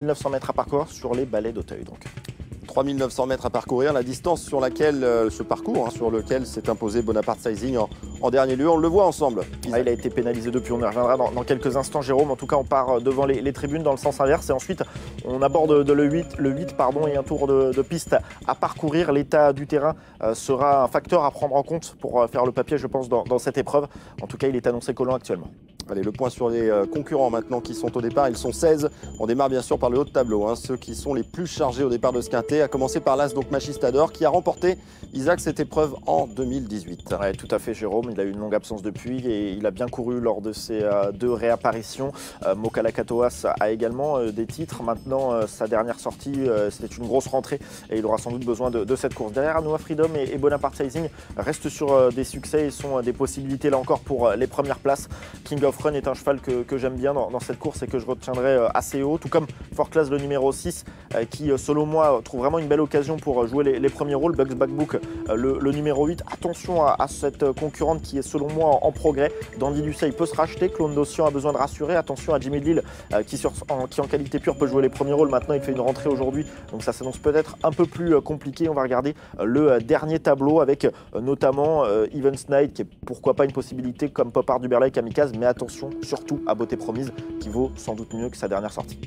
900 mètres à parcourir sur les balais d'Auteuil. 3900 mètres à parcourir, la distance sur laquelle ce parcours, sur lequel s'est imposé Bonaparte Sizing en dernier lieu. On le voit ensemble. Il a été pénalisé depuis, on y reviendra dans quelques instants, Jérôme. En tout cas, on part devant les tribunes dans le sens inverse et ensuite on aborde le 8 et un tour de piste à parcourir. L'état du terrain sera un facteur à prendre en compte pour faire le papier, je pense, dans cette épreuve. En tout cas, il est annoncé collant actuellement. Allez, le point sur les concurrents maintenant qui sont au départ. Ils sont 16. On démarre bien sûr par le haut de tableau, ceux qui sont les plus chargés au départ de ce quintet, à commencer par l'As, donc Magistador, qui a remporté, Isaac, cette épreuve en 2018. Ouais, tout à fait, Jérôme. Il a eu une longue absence depuis et il a bien couru lors de ses deux réapparitions. Mokala Katoas a également des titres. Maintenant, sa dernière sortie, c'était une grosse rentrée et il aura sans doute besoin de cette course. Derrière, Noah Freedom et Bonaparte Sizing restent sur des succès et sont des possibilités là encore pour les premières places. King of Run est un cheval que j'aime bien dans cette course et que je retiendrai assez haut, tout comme Fort Class, le numéro 6, qui selon moi trouve vraiment une belle occasion pour jouer les premiers rôles. Bugs Backbook, le numéro 8. Attention à cette concurrente qui est selon moi en progrès. Dandy Dussay peut se racheter, Clone d'Ossian a besoin de rassurer. Attention à Jimmy de Lille qui en qualité pure peut jouer les premiers rôles. Maintenant il fait une rentrée aujourd'hui, donc ça s'annonce peut-être un peu plus compliqué. On va regarder le dernier tableau avec notamment Evans Knight qui est pourquoi pas une possibilité comme Pop Art du Berlay, Kamikaze, mais attention surtout à Beauté Promise qui vaut sans doute mieux que sa dernière sortie.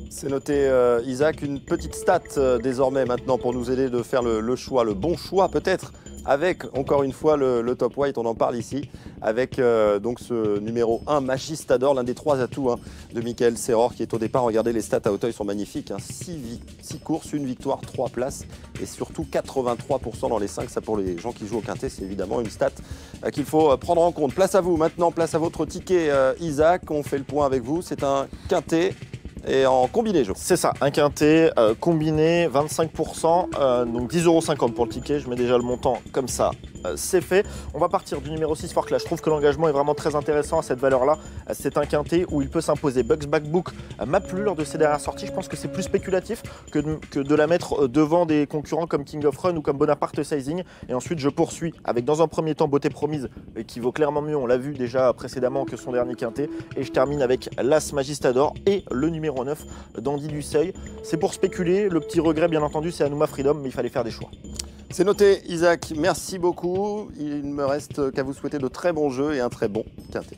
C'est noté, Isaac. Une petite stat désormais maintenant pour nous aider de faire le choix, le bon choix peut-être, avec encore une fois le top white, on en parle ici, avec donc ce numéro 1 Magistador, l'un des 3 atouts de Michael Serror qui est au départ. Regardez, les stats à Auteuil sont magnifiques, 6 courses, 1 victoire, 3 places et surtout 83% dans les 5. Ça, pour les gens qui jouent au quintet, c'est évidemment une stat qu'il faut prendre en compte. Place à vous maintenant, place à votre ticket, Isaac. On fait le point avec vous. C'est un quintet et en combiné, je crois. C'est ça, un quintet combiné, 25%, donc 10,50 € pour le ticket. Je mets déjà le montant comme ça, c'est fait. On va partir du numéro 6, Fort Class. Je trouve que l'engagement est vraiment très intéressant à cette valeur-là. C'est un quintet où il peut s'imposer. Bugs Backbook m'a plu lors de ses dernières sorties. Je pense que c'est plus spéculatif que de la mettre devant des concurrents comme King of Run ou comme Bonaparte Sizing. Et ensuite, je poursuis avec, dans un premier temps, Beauté Promise, qui vaut clairement mieux, on l'a vu déjà précédemment, que son dernier quintet. Et je termine avec l'As Magistador et le numéro 9, Dandy Dussay. C'est pour spéculer. Le petit regret, bien entendu, c'est Anouma Freedom, mais il fallait faire des choix. C'est noté, Isaac. Merci beaucoup. Il ne me reste qu'à vous souhaiter de très bons jeux et un très bon quintet.